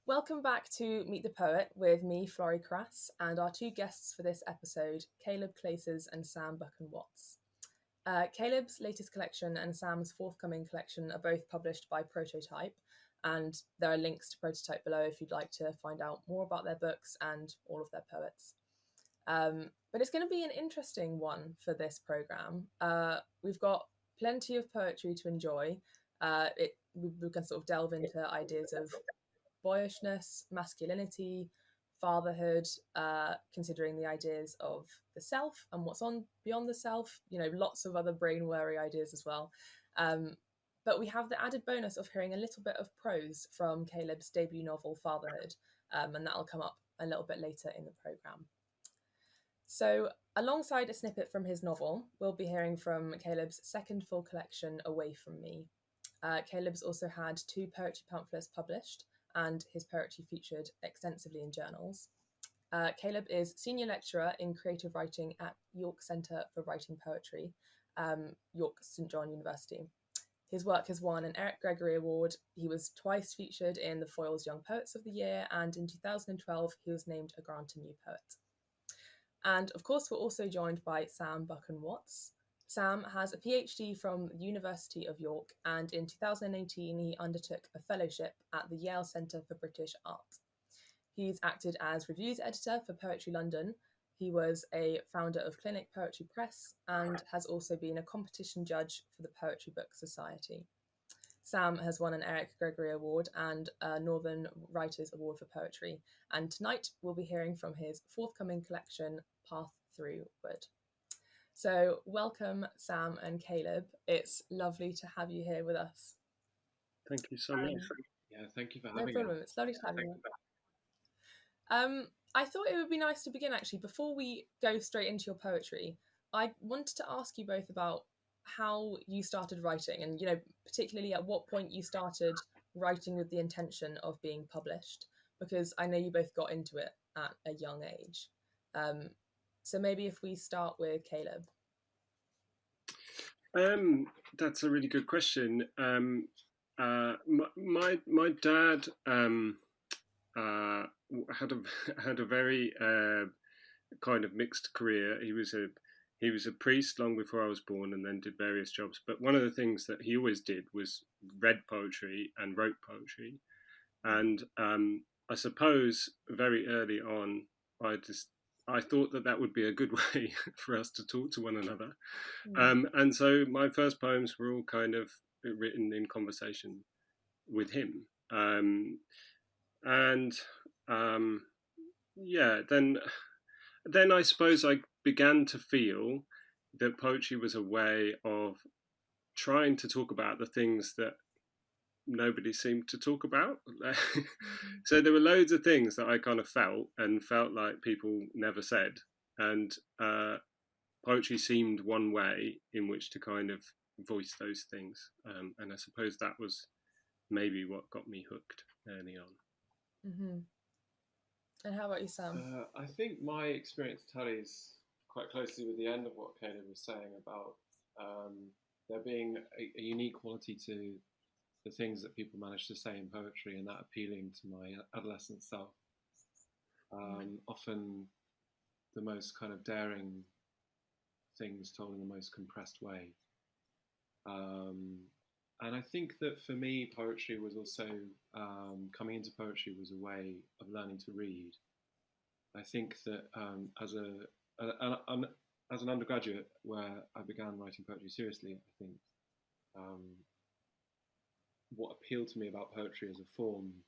Welcome back to Meet the Poet with me, Florrie Crass, and our two guests for this episode, Caleb Klaces and Sam Buchan-Watts. Caleb's latest collection and Sam's forthcoming collection are both published by Prototype, and there are links to Prototype below if you'd like to find out more about their books and all of their poets. But it's going to be an interesting one for this programme. We've got plenty of poetry to enjoy. We can sort of delve into ideas of boyishness, masculinity, fatherhood, considering the ideas of the self and what's on beyond the self, lots of other brain-weary ideas as well. But we have the added bonus of hearing a little bit of prose from Caleb's debut novel, Fatherhood, and that'll come up a little bit later in the programme. So, alongside a snippet from his novel, we'll be hearing from Caleb's second full collection, Away From Me. Caleb's also had two poetry pamphlets published, and his poetry featured extensively in journals. Caleb is Senior Lecturer in Creative Writing at York Centre for Writing Poetry, York St John University. His work has won an Eric Gregory Award. He was twice featured in the Foyle's Young Poets of the Year, and in 2012 he was named a Granta New Poet. And of course, we're also joined by Sam Buchan-Watts. Sam has a PhD from the University of York, and in 2018 he undertook a fellowship at the Yale Centre for British Art. He's acted as reviews editor for Poetry London. He was a founder of Clinic Poetry Press and has also been a competition judge for the Poetry Book Society. Sam has won an Eric Gregory Award and a Northern Writers Award for Poetry, and tonight we'll be hearing from his forthcoming collection, Path Through Wood. So welcome, Sam and Caleb. It's lovely to have you here with us. Thank you so much. Yeah, thank you for having me. No problem, it's lovely to have you. I thought it would be nice to begin, actually, before we go straight into your poetry. I wanted to ask you both about how you started writing and, particularly at what point you started writing with the intention of being published, because I know you both got into it at a young age. So maybe if we start with Caleb. That's a really good question. My dad had a very kind of mixed career. He was a priest long before I was born, and then did various jobs. But one of the things that he always did was read poetry and wrote poetry. And I suppose very early on, I thought that would be a good way for us to talk to one another. And so my first poems were all kind of written in conversation with him. Then I suppose I began to feel that poetry was a way of trying to talk about the things that nobody seemed to talk about. So there were loads of things that I kind of felt like people never said, and poetry seemed one way in which to kind of voice those things, and I suppose that was maybe what got me hooked early on. Mm-hmm. And how about you, Sam? I think my experience tallies quite closely with the end of what Caleb was saying about there being a unique quality to the things that people manage to say in poetry, and that appealing to my adolescent self. Often the most kind of daring things told in the most compressed way. And I think that for me, poetry was also, coming into poetry was a way of learning to read. I think that as an undergraduate, where I began writing poetry seriously, I think what appealed to me about poetry as a form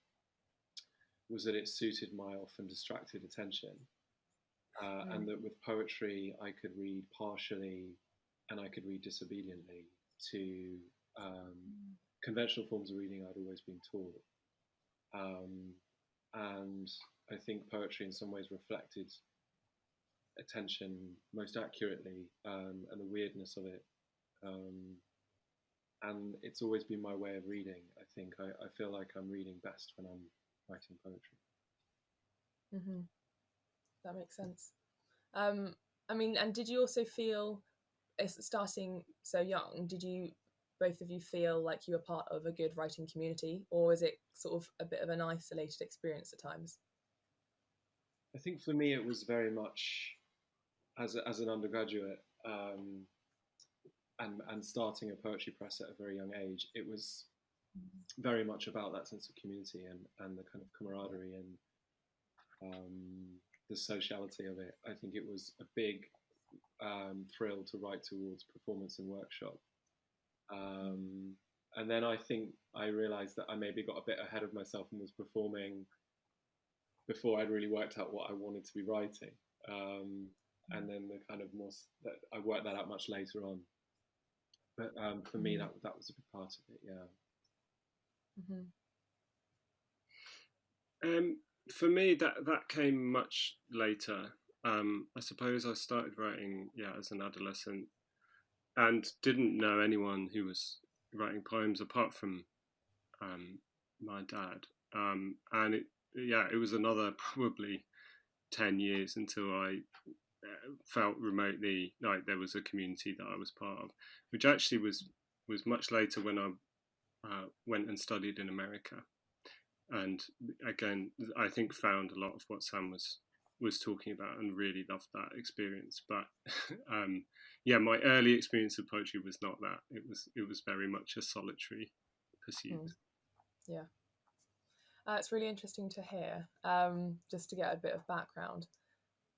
was that it suited my often distracted attention. And that with poetry, I could read partially and I could read disobediently to conventional forms of reading I'd always been taught. And I think poetry in some ways reflected attention most accurately, and the weirdness of it. And it's always been my way of reading. I think I feel like I'm reading best when I'm writing poetry. Mm-hmm. That makes sense. I mean, and did you also feel, starting so young, did you both of you feel like you were part of a good writing community, or is it sort of a bit of an isolated experience at times? I think for me it was very much as an undergraduate, and starting a poetry press at a very young age. It was very much about that sense of community and the kind of camaraderie and the sociality of it. I think it was a big thrill to write towards performance and workshop. And then I think I realised that I maybe got a bit ahead of myself and was performing before I'd really worked out what I wanted to be writing. And then the kind of more, that I worked that out much later on. But for me, that was a big part of it, yeah. Mm-hmm. For me, that came much later. I suppose I started writing, as an adolescent, and didn't know anyone who was writing poems apart from my dad. And it was another probably 10 years until I felt remotely like there was a community that I was part of, which actually was much later when I went and studied in America. And again, I think found a lot of what Sam was talking about and really loved that experience. But my early experience of poetry was not that. It was very much a solitary pursuit. Yeah. It's really interesting to hear, just to get a bit of background.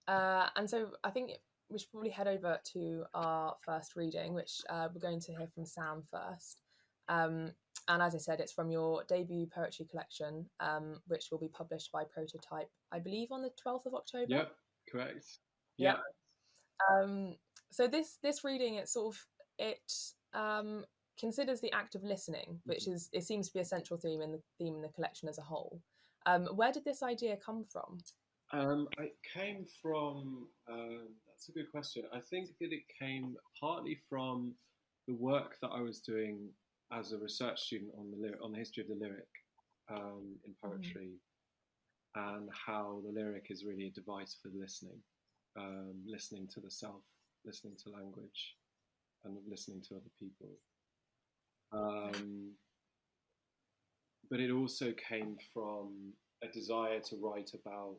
And so I think we should probably head over to our first reading, which we're going to hear from Sam first. And as I said, it's from your debut poetry collection, which will be published by Prototype, I believe, on the 12th of October. Yep, correct. Yeah. So this reading, considers the act of listening, which it seems to be a central theme in the collection as a whole. Where did this idea come from? It came from, that's a good question. I think that it came partly from the work that I was doing as a research student on the history of the lyric in poetry, and how the lyric is really a device for listening, listening to the self, listening to language, and listening to other people. But it also came from a desire to write about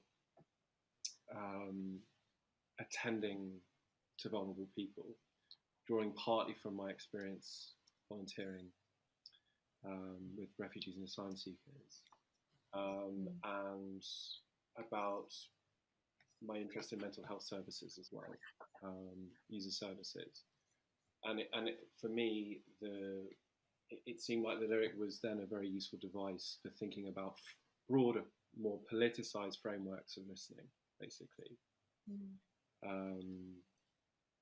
attending to vulnerable people, drawing partly from my experience volunteering with refugees and asylum seekers, and about my interest in mental health services as well, user services. And for me, it seemed like the lyric was then a very useful device for thinking about broader, more politicized frameworks of listening, basically.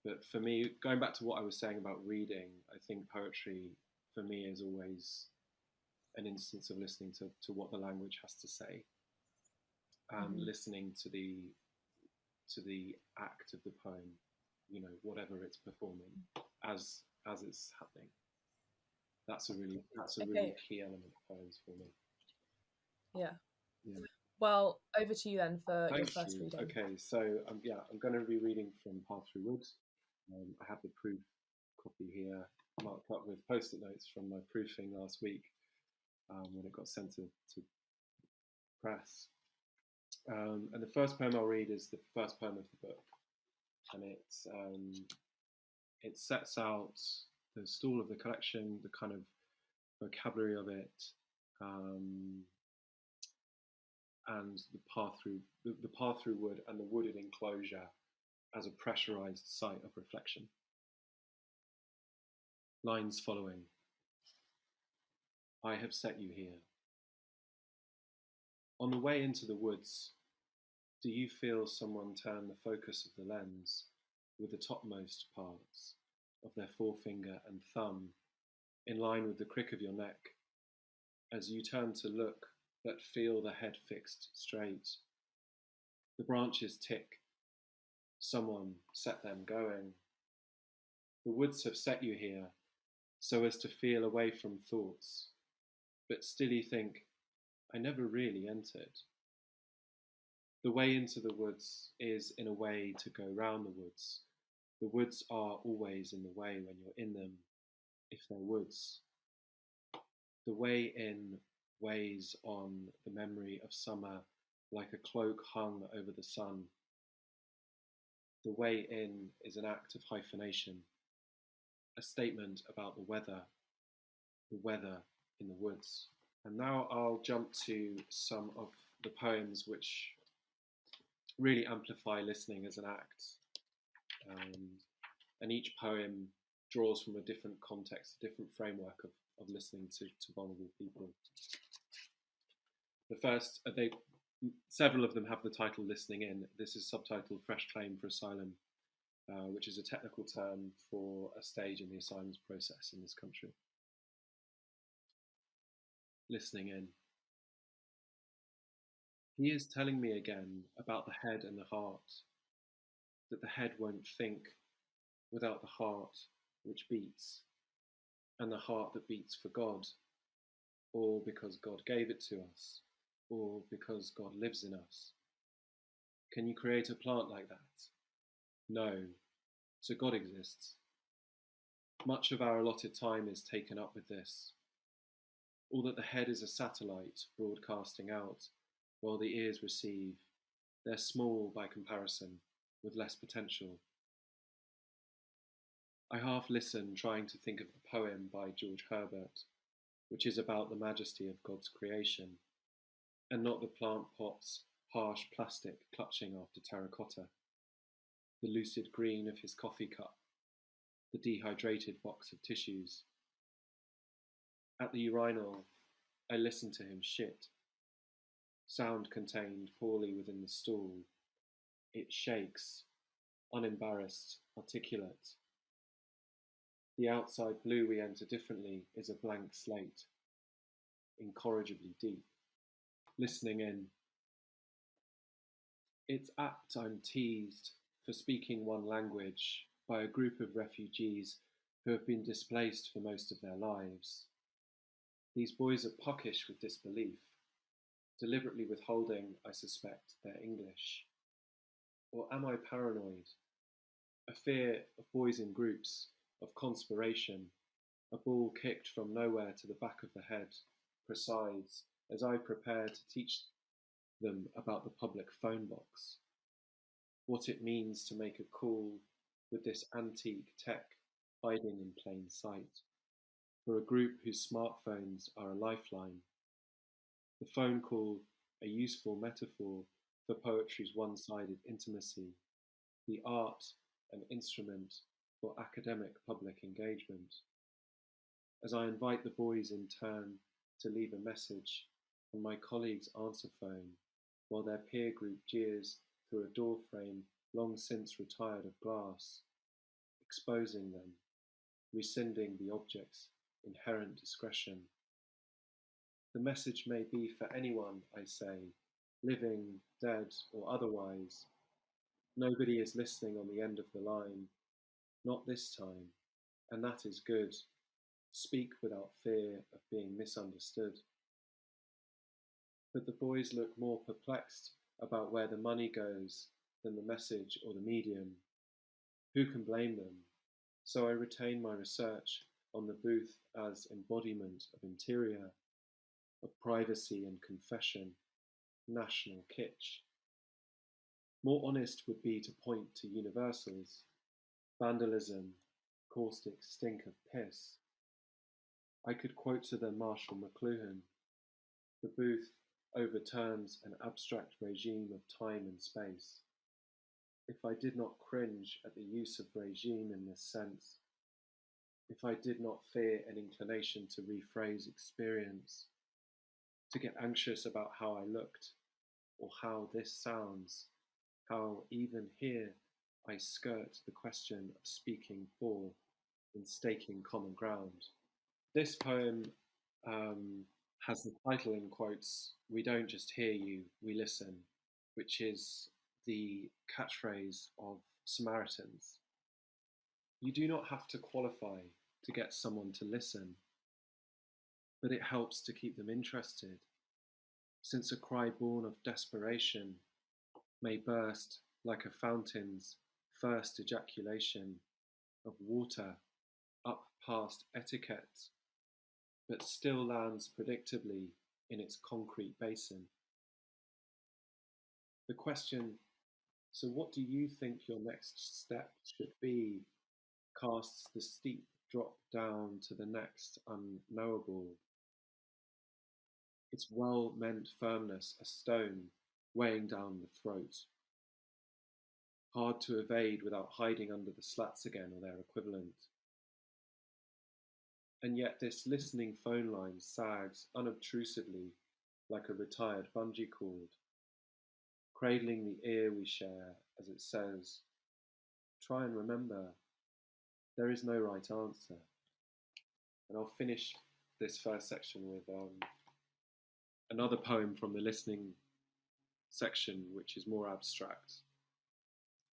But for me, going back to what I was saying about reading, I think poetry for me is always an instance of listening to what the language has to say, listening to the act of the poem, whatever it's performing as it's happening. That's a really key element of poems for me. Yeah. Well, over to you then for Thank your first you. reading. Okay, so I'm going to be reading from Path Through Woods. I have the proof copy here, marked up with post-it notes from my proofing last week when it got sent to press. And the first poem I'll read is the first poem of the book, and it sets out the stall of the collection, the kind of vocabulary of it, and the path through wood and the wooded enclosure as a pressurized site of reflection. Lines following. I have set you here. On the way into the woods, do you feel someone turn the focus of the lens with the topmost parts of their forefinger and thumb in line with the crick of your neck as you turn to look but feel the head fixed straight? The branches tick. Someone set them going. The woods have set you here so as to feel away from thoughts, but still you think, I never really entered. The way into the woods is, in a way, to go round the woods. The woods are always in the way when you're in them. if they're woods. The way in weighs on the memory of summer like a cloak hung over the sun. The way in is an act of hyphenation, a statement about the weather in the woods. And now I'll jump to some of the poems which really amplify listening as an act. And each poem draws from a different context, a different framework of listening to vulnerable people. The first, several of them have the title Listening In. This is subtitled Fresh Claim for Asylum, which is a technical term for a stage in the asylum process in this country. Listening in. He is telling me again about the head and the heart, that the head won't think without the heart which beats, and the heart that beats for God, or because God gave it to us, or because God lives in us. Can you create a plant like that? No, so God exists. Much of our allotted time is taken up with this. All that the head is a satellite broadcasting out, while the ears receive. They're small by comparison, with less potential. I half listen, trying to think of the poem by George Herbert, which is about the majesty of God's creation, and not the plant pot's harsh plastic clutching after terracotta, the lucid green of his coffee cup, the dehydrated box of tissues. At the urinal, I listen to him shit. Sound contained poorly within the stool. It shakes, unembarrassed, articulate. The outside blue we enter differently is a blank slate, incorrigibly deep. Listening in. It's apt I'm teased for speaking one language by a group of refugees who have been displaced for most of their lives. These boys are puckish with disbelief, deliberately withholding, I suspect, their English. Or am I paranoid? A fear of boys in groups, of conspiration, a ball kicked from nowhere to the back of the head, presides as I prepare to teach them about the public phone box, what it means to make a call with this antique tech hiding in plain sight, for a group whose smartphones are a lifeline. The phone call, a useful metaphor for poetry's one-sided intimacy, the art, an instrument for academic public engagement. As I invite the boys in turn to leave a message on my colleague's answer phone, while their peer group jeers through a door frame long since retired of glass, exposing them, rescinding the object's inherent discretion. The message may be for anyone, I say, living, dead, or otherwise. Nobody is listening on the end of the line, not this time, and that is good. Speak without fear of being misunderstood. But the boys look more perplexed about where the money goes than the message or the medium. Who can blame them? So I retain my research on the booth as embodiment of interior, of privacy and confession, national kitsch. More honest would be to point to universals, vandalism, caustic stink of piss. I could quote to them Marshall McLuhan. The booth overturns an abstract regime of time and space. If I did not cringe at the use of regime in this sense, if I did not fear an inclination to rephrase experience, to get anxious about how I looked, or how this sounds, how even here I skirt the question of speaking for and staking common ground. This poem has the title in quotes, "We don't just hear you, we listen," which is the catchphrase of Samaritans. You do not have to qualify to get someone to listen, but it helps to keep them interested, since a cry born of desperation may burst like a fountain's first ejaculation of water up past etiquette, but still lands predictably in its concrete basin. The question, so what do you think your next step should be, casts the steep drop down to the next unknowable. Its well-meant firmness a stone weighing down the throat. Hard to evade without hiding under the slats again or their equivalent. And yet this listening phone line sags unobtrusively like a retired bungee cord, cradling the ear we share as it says, try and remember, there is no right answer. And I'll finish this first section with another poem from the listening section, which is more abstract,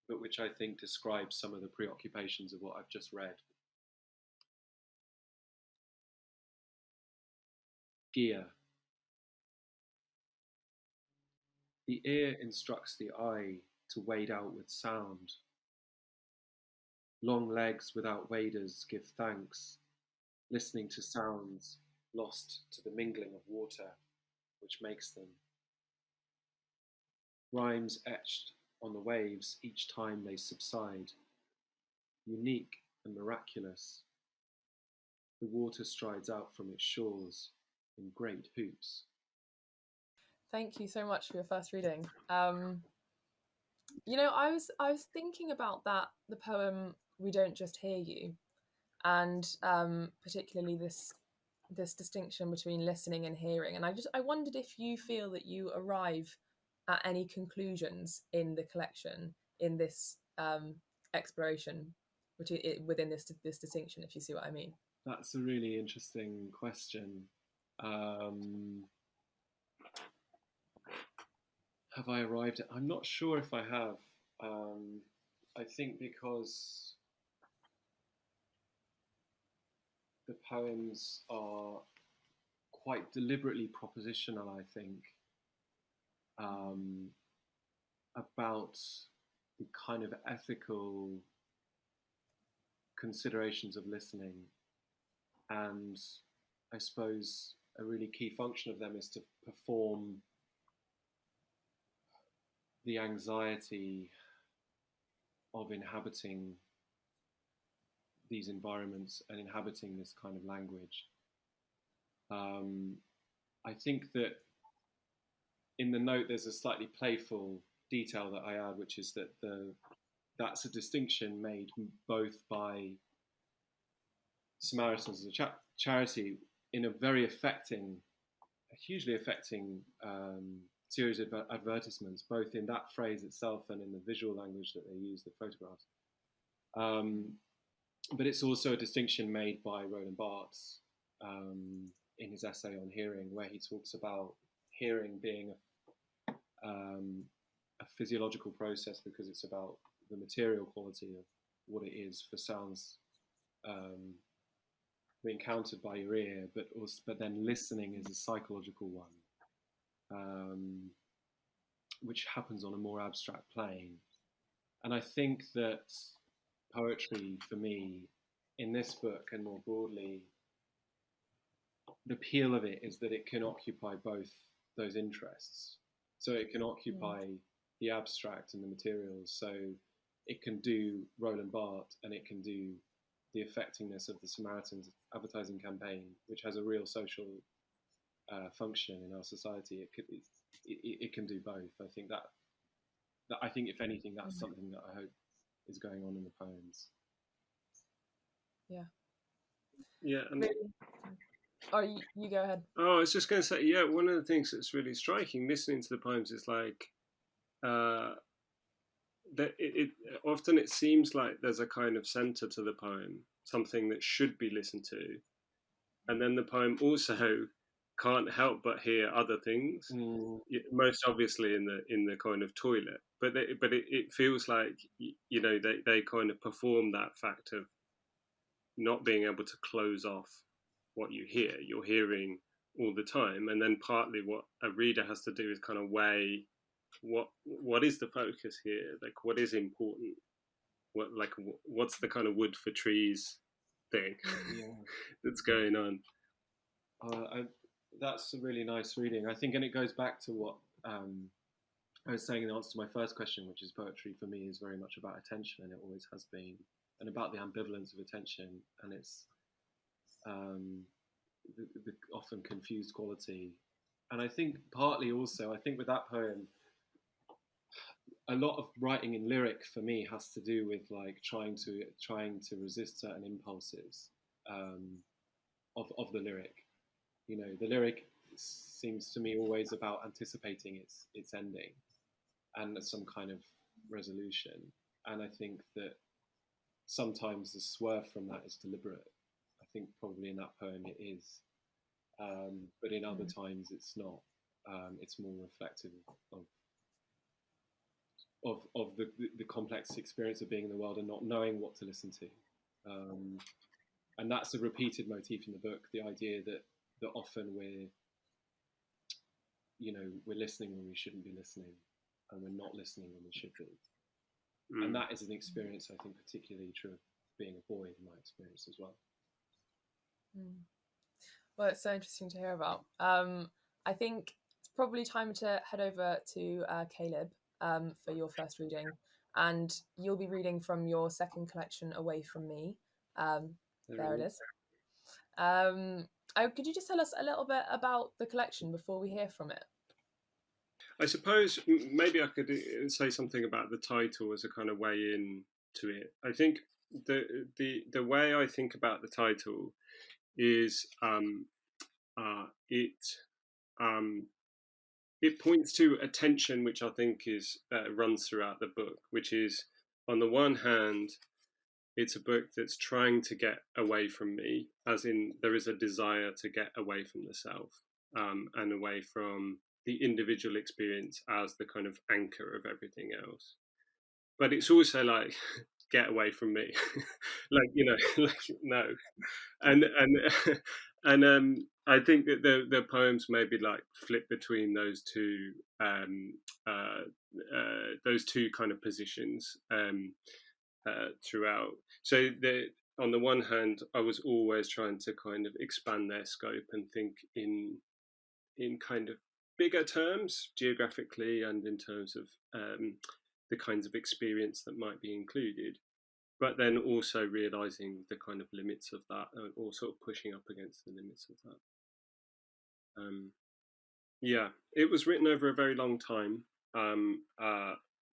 but which I think describes some of the preoccupations of what I've just read. Gear. The ear instructs the eye to wade out with sound. Long legs without waders give thanks, listening to sounds lost to the mingling of water, which makes them. Rhymes etched on the waves each time they subside, unique and miraculous. The water strides out from its shores in great hoops. Thank you so much for your first reading. You know, I was thinking about that, the poem "We Don't Just Hear You," and particularly this distinction between listening and hearing. And I wondered if you feel that you arrive at any conclusions in the collection, in this exploration within this distinction, if you see what I mean. That's a really interesting question. Have I arrived at? I'm not sure if I have. I think because the poems are quite deliberately propositional, I think, about the kind of ethical considerations of listening. And I suppose a really key function of them is to perform the anxiety of inhabiting these environments and inhabiting this kind of language. I think that in the note there's a slightly playful detail that I add, which is that that's a distinction made both by Samaritans as a charity in a hugely affecting series of advertisements, both in that phrase itself and in the visual language that they use, the photographs. But it's also a distinction made by Roland Barthes in his essay on hearing, where he talks about hearing being a physiological process because it's about the material quality of what it is for sounds being counted by your ear, but then listening is a psychological one, which happens on a more abstract plane. And I think that poetry, for me, in this book and more broadly, the appeal of it is that it can occupy both those interests. So it can occupy the abstract and the materials. So it can do Roland Barthes and it can do the effectiveness of the Samaritans advertising campaign, which has a real social function in our society. It can do both. I think that I think if anything, that's something that I hope is going on in the poems. Yeah. Yeah. And oh, you go ahead. Oh, I was just going to say, yeah, one of the things that's really striking listening to the poems is like that often it seems like there's a kind of center to the poem, something that should be listened to, and then the poem also can't help but hear other things, most obviously in the kind of toilet, but it feels like, you know, they kind of perform that fact of not being able to close off what you hear. You're hearing all the time, and then partly what a reader has to do is kind of weigh what is the focus here, like what is important, what's the kind of wood for trees thing Yeah. that's going on. That's a really nice reading, I think, and it goes back to what I was saying in answer to my first question, which is poetry for me is very much about attention, and it always has been, and about the ambivalence of attention, and it's the often confused quality. And I think partly also, I think with that poem, a lot of writing in lyric for me has to do with like trying to resist certain impulses of the lyric. You know, the lyric seems to me always about anticipating its ending and some kind of resolution. And I think that sometimes the swerve from that is deliberate. I think probably in that poem it is, but in other times it's not. It's more reflective of the complex experience of being in the world and not knowing what to listen to. And that's a repeated motif in the book, the idea that often we're listening when we shouldn't be listening, and we're not listening when we should be. And that is an experience, I think, particularly true of being a boy, in my experience as well. Well, it's so interesting to hear about. I think it's probably time to head over to Caleb for your first reading, and you'll be reading from your second collection, Away From Me. There it is. Could you just tell us a little bit about the collection before we hear from it? I suppose maybe I could say something about the title as a kind of way in to it. I think the way I think about the title is it points to a tension which I think is runs throughout the book, which is, on the one hand, it's a book that's trying to get away from me, as in there is a desire to get away from the self and away from the individual experience as the kind of anchor of everything else. But it's also like, get away from me, like, you know, like, no. And I think that the poems maybe like flip between those two kind of positions throughout. So on the one hand, I was always trying to kind of expand their scope and think in kind of bigger terms, geographically, and in terms of the kinds of experience that might be included, but then also realizing the kind of limits of that, or sort of pushing up against the limits of that. Yeah, it was written over a very long time,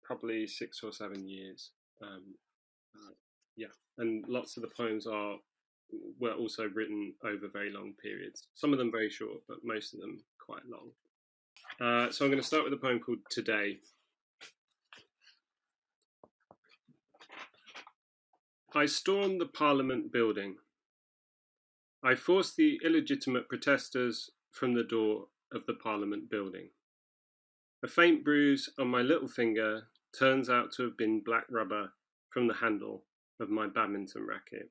probably 6 or 7 years. Yeah, and lots of the poems were also written over very long periods. Some of them very short, but most of them quite long. So I'm going to start with a poem called Today. I stormed the Parliament building. I forced the illegitimate protesters from the door of the Parliament building. A faint bruise on my little finger turns out to have been black rubber from the handle of my badminton racket.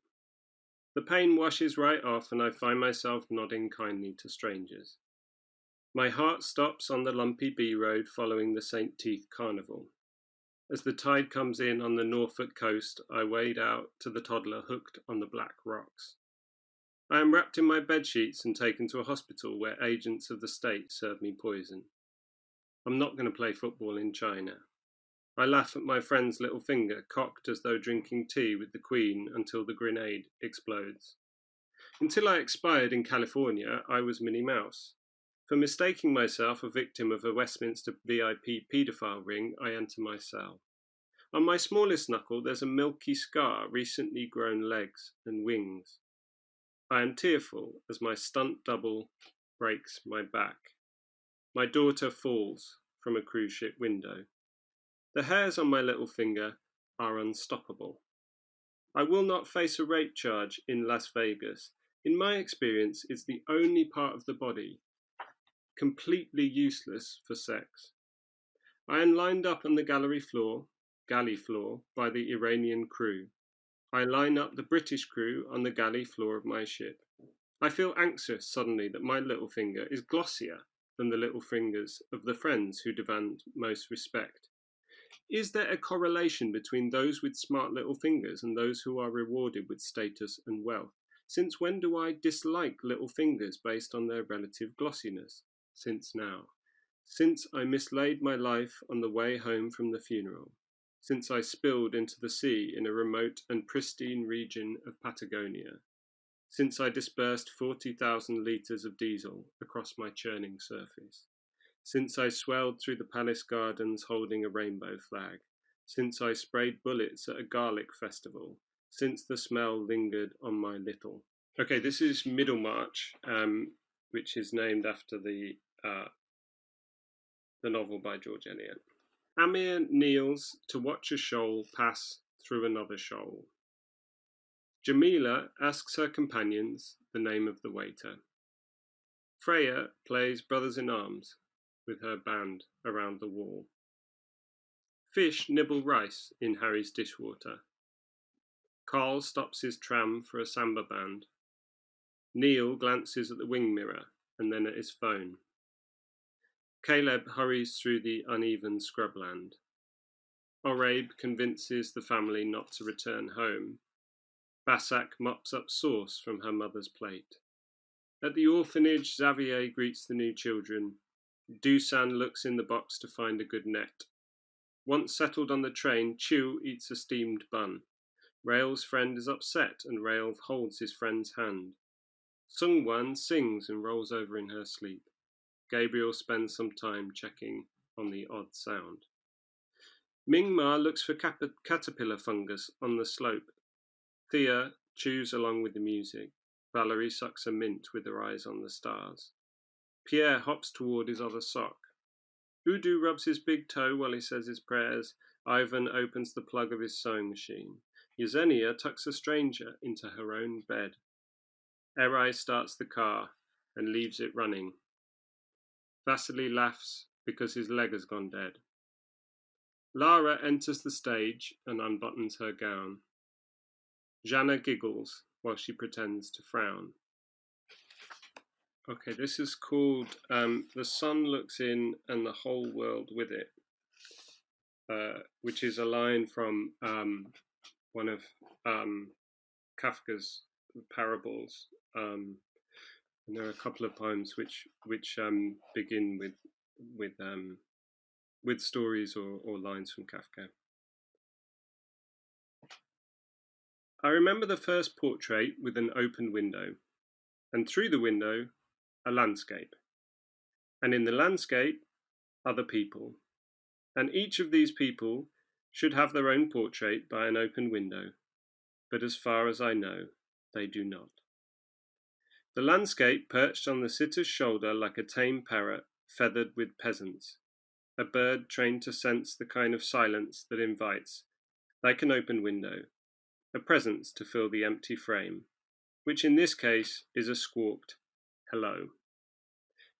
The pain washes right off and I find myself nodding kindly to strangers. My heart stops on the lumpy B road following the St. Teith Carnival. As the tide comes in on the Norfolk coast, I wade out to the toddler hooked on the black rocks. I am wrapped in my bedsheets and taken to a hospital where agents of the state serve me poison. I'm not going to play football in China. I laugh at my friend's little finger, cocked as though drinking tea with the Queen until the grenade explodes. Until I expired in California, I was Minnie Mouse. For mistaking myself a victim of a Westminster VIP paedophile ring, I enter my cell. On my smallest knuckle, there's a milky scar, recently grown legs and wings. I am tearful as my stunt double breaks my back. My daughter falls from a cruise ship window. The hairs on my little finger are unstoppable. I will not face a rape charge in Las Vegas. In my experience, it's the only part of the body completely useless for sex. I am lined up on the galley floor by the Iranian crew. I line up the British crew on the galley floor of my ship. I feel anxious suddenly that my little finger is glossier than the little fingers of the friends who demand most respect. Is there a correlation between those with smart little fingers and those who are rewarded with status and wealth? Since when do I dislike little fingers based on their relative glossiness? Since now. Since I mislaid my life on the way home from the funeral. Since I spilled into the sea in a remote and pristine region of Patagonia. Since I dispersed 40,000 litres of diesel across my churning surface. Since I swelled through the palace gardens holding a rainbow flag. Since I sprayed bullets at a garlic festival. Since the smell lingered on my little. Okay, this is Middlemarch, which is named after the novel by George Eliot. Amir kneels to watch a shoal pass through another shoal. Jamila asks her companions the name of the waiter. Freya plays brothers in arms with her band around the wall. Fish nibble rice in Harry's dishwater. Carl stops his tram for a samba band. Neil glances at the wing mirror and then at his phone. Caleb hurries through the uneven scrubland. Orabe convinces the family not to return home. Basak mops up sauce from her mother's plate. At the orphanage, Xavier greets the new children. Dusan looks in the box to find a good net. Once settled on the train, Chew eats a steamed bun. Rail's friend is upset and Rail holds his friend's hand. Sungwan sings and rolls over in her sleep. Gabriel spends some time checking on the odd sound. Mingma looks for caterpillar fungus on the slope. Thea chews along with the music. Valerie sucks a mint with her eyes on the stars. Pierre hops toward his other sock. Udu rubs his big toe while he says his prayers. Ivan opens the plug of his sewing machine. Yesenia tucks a stranger into her own bed. Erai starts the car and leaves it running. Vasily laughs because his leg has gone dead. Lara enters the stage and unbuttons her gown. Jana giggles while she pretends to frown. Okay, this is called The Sun Looks In and the Whole World With It, which is a line from one of Kafka's parables. And there are a couple of poems which begin with stories or lines from Kafka. I remember the first portrait with an open window, and through the window, a landscape. And in the landscape, other people. And each of these people should have their own portrait by an open window, but as far as I know, they do not. The landscape perched on the sitter's shoulder like a tame parrot feathered with peasants, a bird trained to sense the kind of silence that invites, like an open window, a presence to fill the empty frame, which in this case is a squawked hello.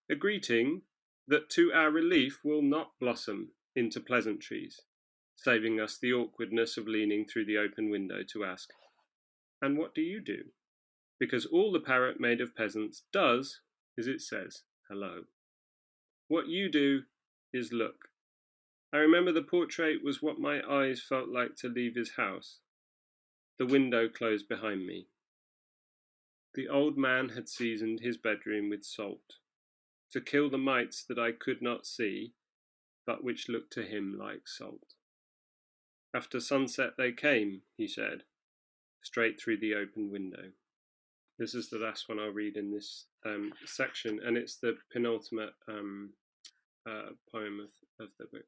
A greeting that to our relief will not blossom into pleasantries, saving us the awkwardness of leaning through the open window to ask, and what do you do? Because all the parrot made of peasants does is it says hello. What you do is look. I remember the portrait was what my eyes felt like to leave his house. The window closed behind me. The old man had seasoned his bedroom with salt, to kill the mites that I could not see, but which looked to him like salt. After sunset they came, he said, straight through the open window. This is the last one I'll read in this section, and it's the penultimate poem of the book.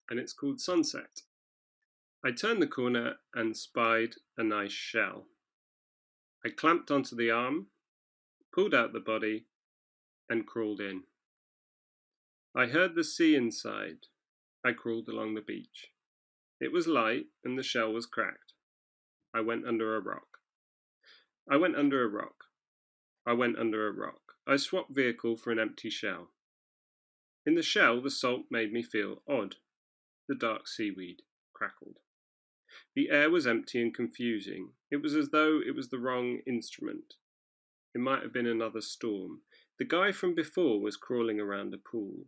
And it's called Sunset. I turned the corner and spied a nice shell. I clamped onto the arm, pulled out the body, and crawled in. I heard the sea inside. I crawled along the beach. It was light and the shell was cracked. I went under a rock. I went under a rock. I went under a rock. I swapped vehicle for an empty shell. In the shell, the salt made me feel odd. The dark seaweed crackled. The air was empty and confusing. It was as though it was the wrong instrument. It might have been another storm. The guy from before was crawling around a pool.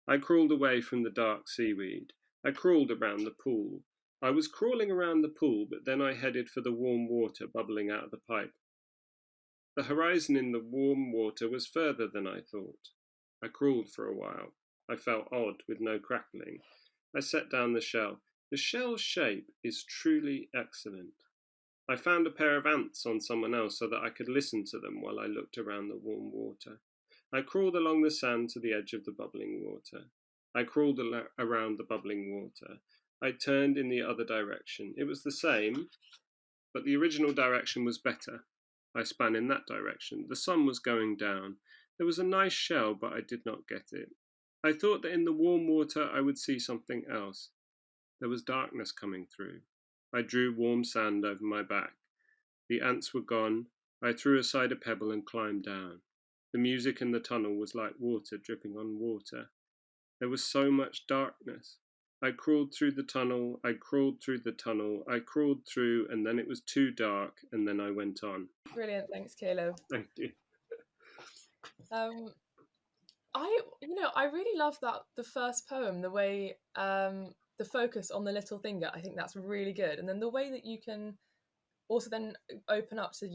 I crawled away from the dark seaweed. I crawled around the pool. I was crawling around the pool, but then I headed for the warm water bubbling out of the pipe. The horizon in the warm water was further than I thought. I crawled for a while. I felt odd with no crackling. I set down the shell. The shell's shape is truly excellent. I found a pair of ants on someone else so that I could listen to them while I looked around the warm water. I crawled along the sand to the edge of the bubbling water. I crawled around the bubbling water. I turned in the other direction. It was the same, but the original direction was better. I span in that direction. The sun was going down. There was a nice shell, but I did not get it. I thought that in the warm water I would see something else. There was darkness coming through. I drew warm sand over my back. The ants were gone. I threw aside a pebble and climbed down. The music in the tunnel was like water dripping on water. There was so much darkness. I crawled through the tunnel, I crawled through the tunnel, I crawled through, and then it was too dark, and then I went on. Brilliant, thanks, Caleb. Thank you. I really love that the first poem, the way the focus on the little finger. I think that's really good, and then the way that you can also then open up to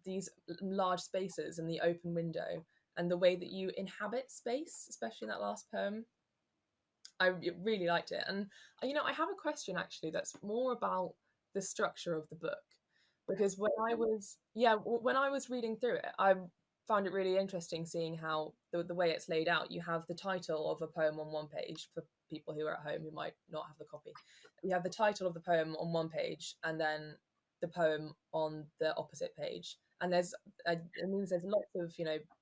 these large spaces and the open window, and the way that you inhabit space, especially in that last poem. I really liked it. And I have a question actually that's more about the structure of the book, because when I was reading through it, I found it really interesting seeing how the way it's laid out. You have the title of a poem on one page for people who are at home who might not have the copy. You have the title of the poem on one page, and then the poem on the opposite page. And it means there's lots of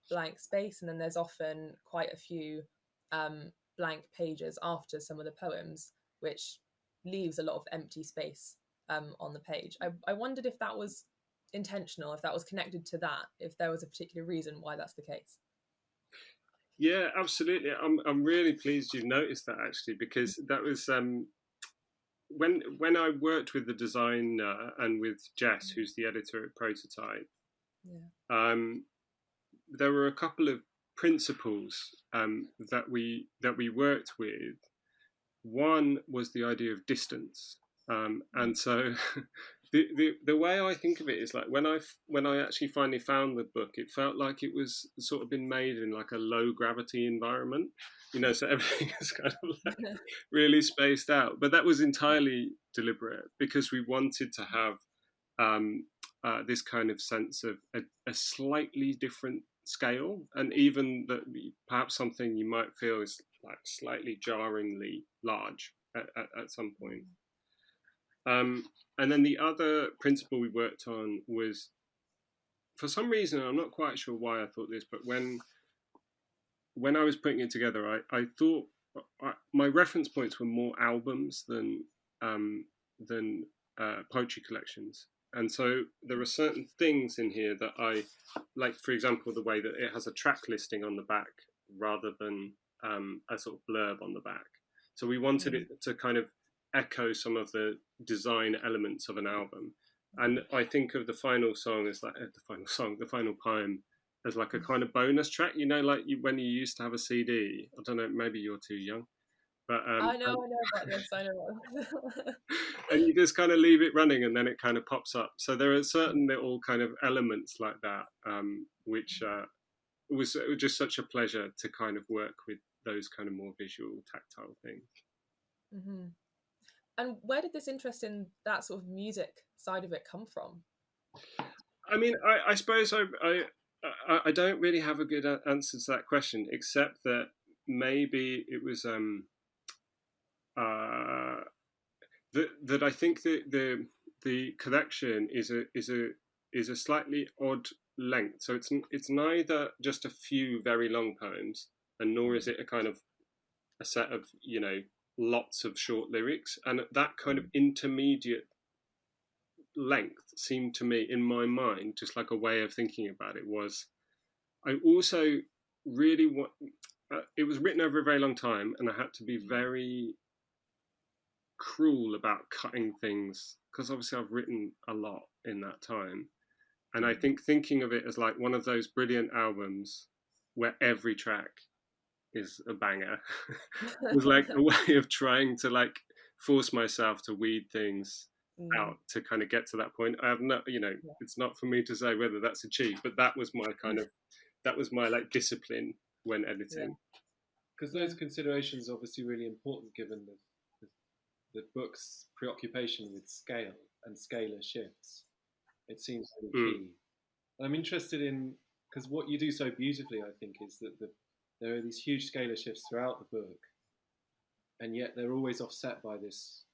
blank space, and then there's often quite a few blank pages after some of the poems, which leaves a lot of empty space on the page. I wondered if that was intentional, if that was connected to that, if there was a particular reason why that's the case. Yeah, absolutely. I'm really pleased you've noticed that, actually, because that was when I worked with the designer and with Jess, who's the editor at Prototype. Yeah. There were a couple of principles that we worked with. One was the idea of distance, and so the way I think of it is like when I actually finally found the book, it felt like it was sort of been made in like a low gravity environment, so everything is kind of like really spaced out. But that was entirely deliberate because we wanted to have this kind of sense of a slightly different scale, and even that perhaps something you might feel is like slightly jarringly large at some point. And then the other principle we worked on was, for some reason, I'm not quite sure why I thought this, but when I was putting it together, I thought my reference points were more albums than poetry collections. And so there are certain things in here that I like, for example, the way that it has a track listing on the back rather than a sort of blurb on the back. So we wanted it to kind of echo some of the design elements of an album. And I think of the final song as like the final poem as like a kind of bonus track, like when you used to have a CD. I don't know, maybe you're too young. But I know about this. I know. And you just kind of leave it running, and then it kind of pops up. So there are certain little kind of elements like that, which it was just such a pleasure to kind of work with those kind of more visual, tactile things. Mm-hmm. And where did this interest in that sort of music side of it come from? I mean, I suppose I don't really have a good answer to that question, except that maybe it was that I think that the collection is a slightly odd length. So it's neither just a few very long poems, and nor is it a kind of a set of lots of short lyrics. And that kind of intermediate length seemed to me, in my mind, just like a way of thinking about it, was I also really want. It was written over a very long time, and I had to be very cruel about cutting things, because obviously I've written a lot in that time, and I think thinking of it as like one of those brilliant albums where every track is a banger. It was like a way of trying to like force myself to weed things out to kind of get to that point. I have no, it's not for me to say whether that's achieved, but that was my like discipline when editing. Because those considerations are obviously really important given the book's preoccupation with scale and scalar shifts. It seems really key. I'm interested in, because what you do so beautifully, I think, is that there are these huge scalar shifts throughout the book, and yet they're always offset by this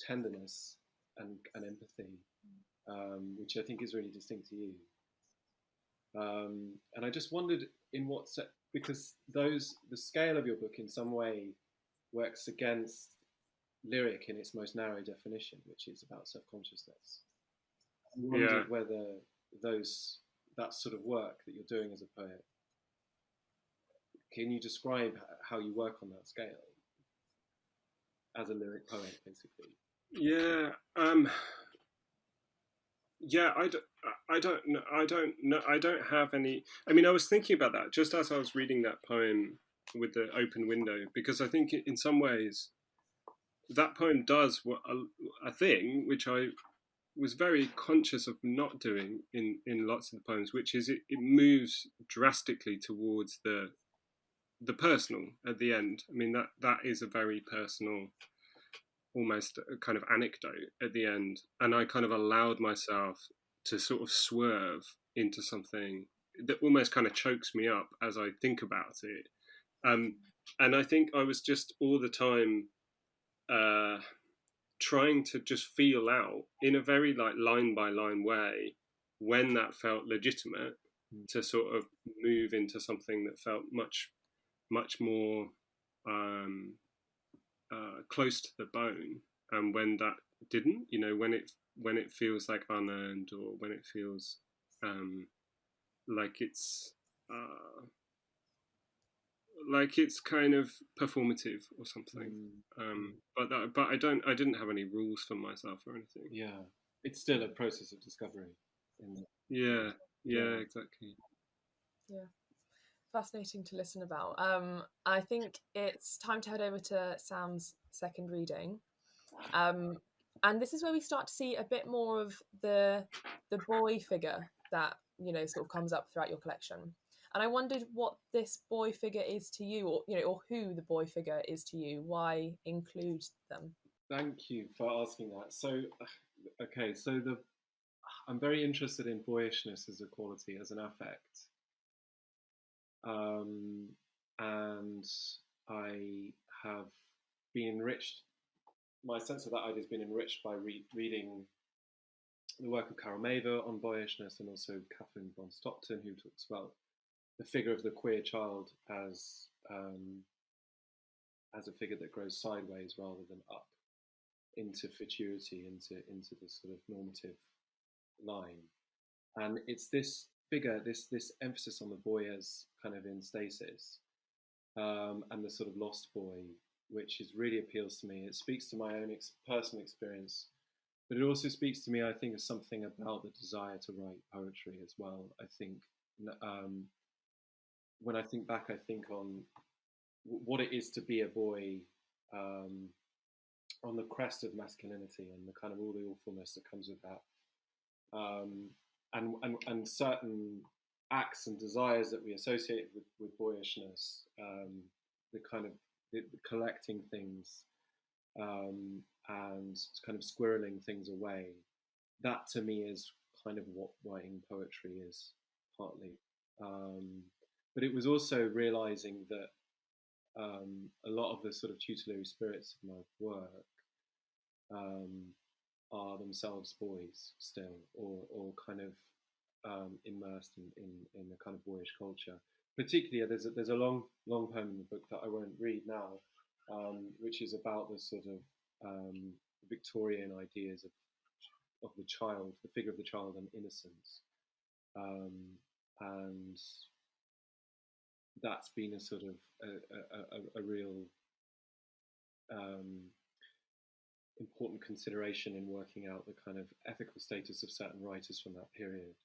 tenderness and empathy, which I think is really distinct to you. And I just wondered in what because the scale of your book in some way works against lyric in its most narrow definition, which is about self-consciousness. I wondered whether that sort of work that you're doing as a poet, can you describe how you work on that scale as a lyric poet, basically? I don't have any. I mean, I was thinking about that just as I was reading that poem with the open window, because I think in some ways that poem does a thing which I was very conscious of not doing in lots of the poems, which is it moves drastically towards the personal at the end. I mean, that is a very personal, almost a kind of anecdote at the end, and I kind of allowed myself to sort of swerve into something that almost kind of chokes me up as I think about it. And I think I was just all the time trying to just feel out in a very like line by line way when that felt legitimate to sort of move into something that felt much more close to the bone, and when that didn't, when it feels like unearned, or when it feels like it's kind of performative or something. But I didn't have any rules for myself or anything. Yeah, it's still a process of discovery. Yeah, exactly. Yeah, fascinating to listen about. I think it's time to head over to Sam's second reading, and this is where we start to see a bit more of the boy figure that sort of comes up throughout your collection. And I wondered what this boy figure is to you, or who the boy figure is to you. Why include them? Thank you for asking that. So, okay, so I'm very interested in boyishness as a quality, as an affect, and I have been enriched. My sense of that idea has been enriched by reading the work of Carol Mather on boyishness, and also Catherine von Stockton, who talks about the figure of the queer child as a figure that grows sideways rather than up into futurity, into this sort of normative line. And it's this figure, this emphasis on the boy as kind of in stasis, and the sort of lost boy, which really appeals to me. It speaks to my own personal experience, but it also speaks to me, I think, of something about the desire to write poetry as well. I think when I think back, I think on what it is to be a boy on the crest of masculinity, and the kind of all the awfulness that comes with that, and certain acts and desires that we associate with boyishness, the kind of the collecting things, and kind of squirreling things away. That to me is kind of what writing poetry is, partly. But it was also realizing that a lot of the sort of tutelary spirits of my work are themselves boys still, or kind of immersed in a kind of boyish culture. Particularly, there's a long poem in the book that I won't read now, which is about the sort of Victorian ideas of the child, the figure of the child and innocence, and that's been a sort of a real important consideration in working out the kind of ethical status of certain writers from that period.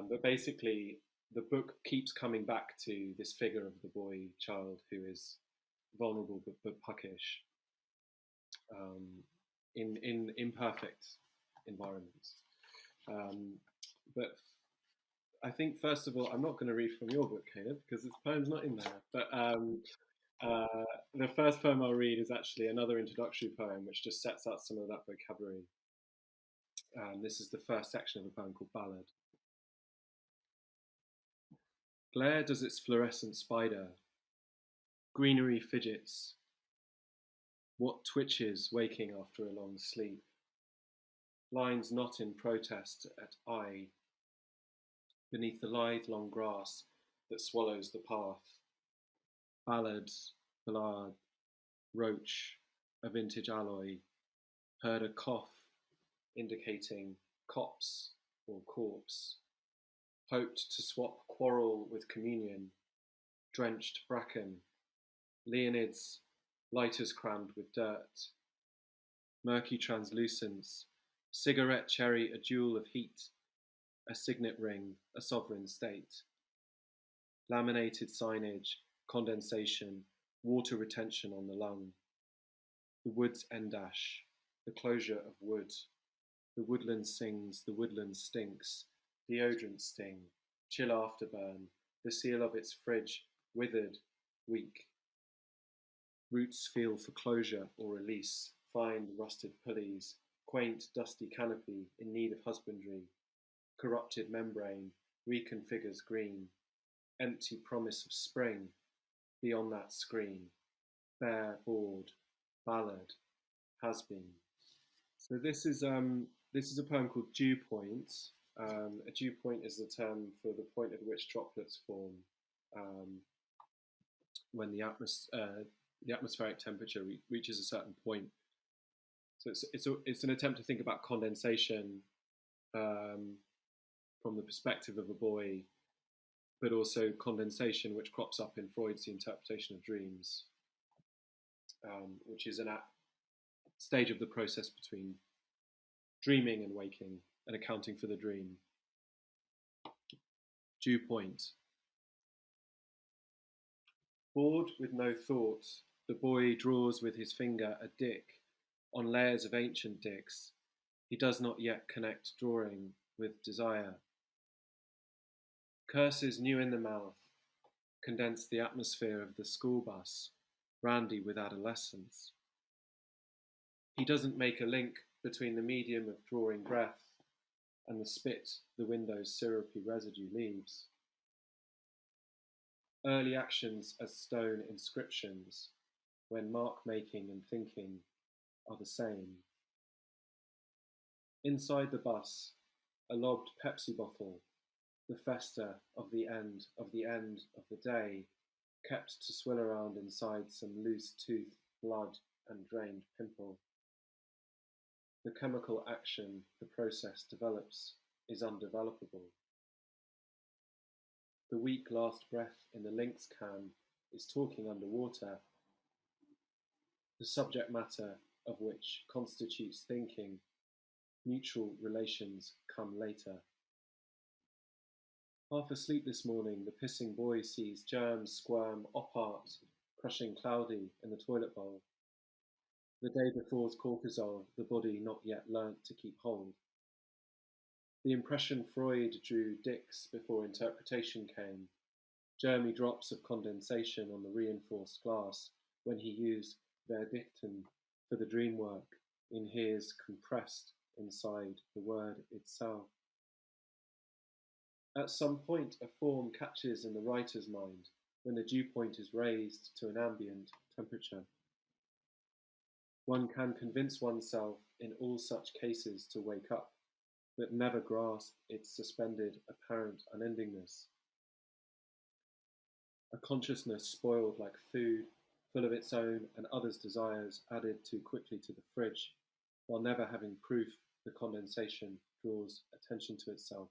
But basically, the book keeps coming back to this figure of the boy child who is vulnerable but puckish, in imperfect environments. But I think, first of all, I'm not going to read from your book, Caleb, because this poem's not in there. But the first poem I'll read is actually another introductory poem, which just sets out some of that vocabulary. This is the first section of a poem called Ballad. Glare does its fluorescent spider. Greenery fidgets. What twitches waking after a long sleep? Lines not in protest at eye. Beneath the lithe long grass that swallows the path. Ballad, ballad, roach, a vintage alloy. Heard a cough indicating copse or corpse. Hoped to swap quarrel with communion. Drenched bracken. Leonids, lighters crammed with dirt. Murky translucence. Cigarette cherry, a jewel of heat. A signet ring, a sovereign state. Laminated signage, condensation, water retention on the lung. The wood's endash, the closure of wood. The woodland sings, the woodland stinks. Deodorant sting, chill afterburn. The seal of its fridge, withered, weak. Roots feel for closure or release. Fine rusted pulleys, quaint dusty canopy in need of husbandry. Corrupted membrane, reconfigures green. Empty promise of spring, beyond that screen. Bare board, ballad, has been. So this is a poem called Dew Point. A dew point is the term for the point at which droplets form when the atmospheric temperature reaches a certain point. So it's an attempt to think about condensation from the perspective of a boy, but also condensation, which crops up in Freud's The Interpretation of Dreams, which is an stage of the process between dreaming and waking and accounting for the dream. Dew point. Bored with no thought, the boy draws with his finger a dick on layers of ancient dicks. He does not yet connect drawing with desire. Curses new in the mouth condense the atmosphere of the school bus, brandy with adolescence. He doesn't make a link between the medium of drawing breath and the spit the window's syrupy residue leaves. Early actions as stone inscriptions, when mark-making and thinking are the same. Inside the bus, a lobbed Pepsi bottle, the festa of the end of the day, kept to swill around inside some loose tooth, blood, and drained pimple. The chemical action the process develops is undevelopable. The weak last breath in the Lynx can is talking underwater, the subject matter of which constitutes thinking. Mutual relations come later. Half asleep this morning, the pissing boy sees germs squirm apart, crushing cloudy in the toilet bowl. The day before's cortisol, the body not yet learnt to keep hold. The impression Freud drew dicks before interpretation came, germy drops of condensation on the reinforced glass when he used verdictum for the dream work, in his compressed inside the word itself. At some point, a form catches in the writer's mind when the dew point is raised to an ambient temperature. One can convince oneself in all such cases to wake up, but never grasp its suspended apparent unendingness. A consciousness spoiled like food, full of its own and others' desires added too quickly to the fridge, while never having proof the condensation draws attention to itself.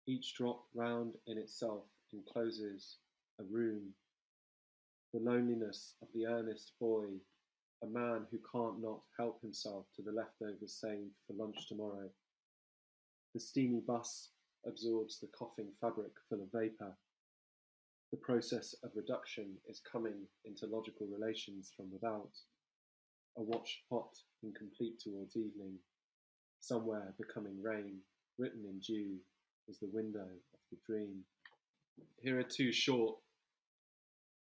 Each drop round in itself encloses a room. The loneliness of the earnest boy, a man who can't not help himself to the leftovers saved for lunch tomorrow. The steamy bus absorbs the coughing fabric full of vapour. The process of reduction is coming into logical relations from without. A watched pot incomplete towards evening, somewhere becoming rain, written in dew, is the window of the dream. Here are two short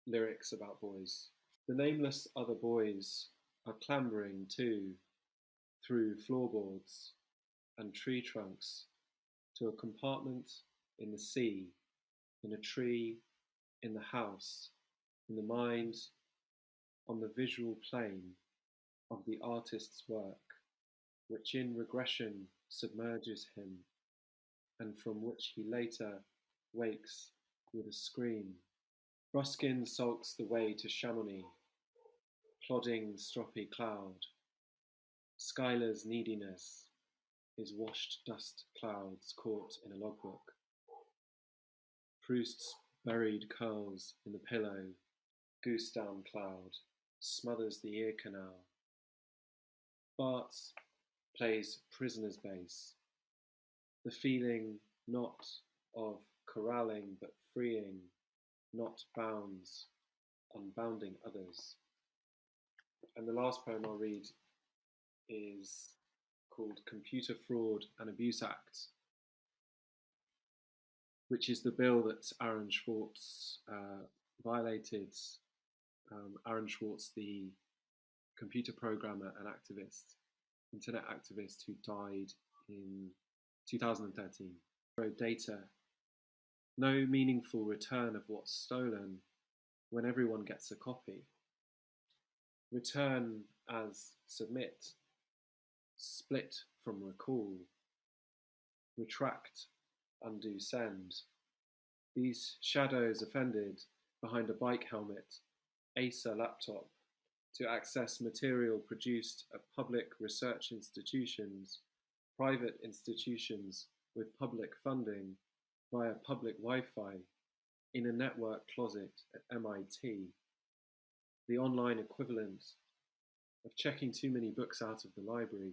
lyrics about boys. The nameless other boys are clambering too through floorboards and tree trunks to a compartment in the sea, in a tree, in the house, in the mind, on the visual plane of the artist's work, which in regression submerges him, and from which he later wakes with a scream. Ruskin sulks the way to Chamonix, plodding stroppy cloud. Schuyler's neediness is washed dust clouds caught in a logbook. Proust's buried curls in the pillow, goose down cloud, smothers the ear canal. Barthes plays prisoner's base, the feeling not of corralling but freeing, not bounds, unbounding others. And the last poem I'll read is called Computer Fraud and Abuse Act, which is the bill that Aaron Swartz violated. Aaron Swartz, the computer programmer and activist, internet activist who died in 2013. Data, no meaningful return of what's stolen when everyone gets a copy. Return as submit, split from recall, retract, undo send. These shadows offended behind a bike helmet, Acer laptop, to access material produced at public research institutions, private institutions with public funding via public Wi-Fi in a network closet at MIT, the online equivalent of checking too many books out of the library.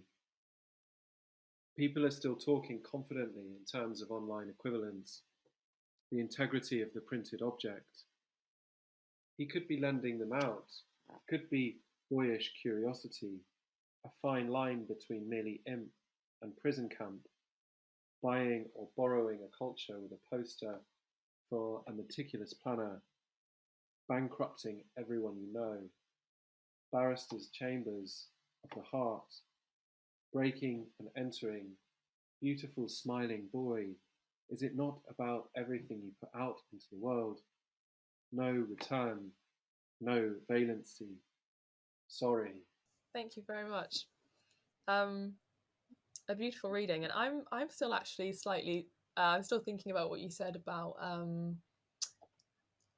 People are still talking confidently in terms of online equivalence, the integrity of the printed object. He could be lending them out, could be boyish curiosity, a fine line between merely imp and prison camp, buying or borrowing a culture with a poster for a meticulous planner, bankrupting everyone you know, barristers' chambers of the heart, breaking and entering, beautiful smiling boy, is it not about everything you put out into the world? No return, no valency. Sorry. Thank you very much. A beautiful reading, and I'm still actually slightly I'm still thinking about what you said about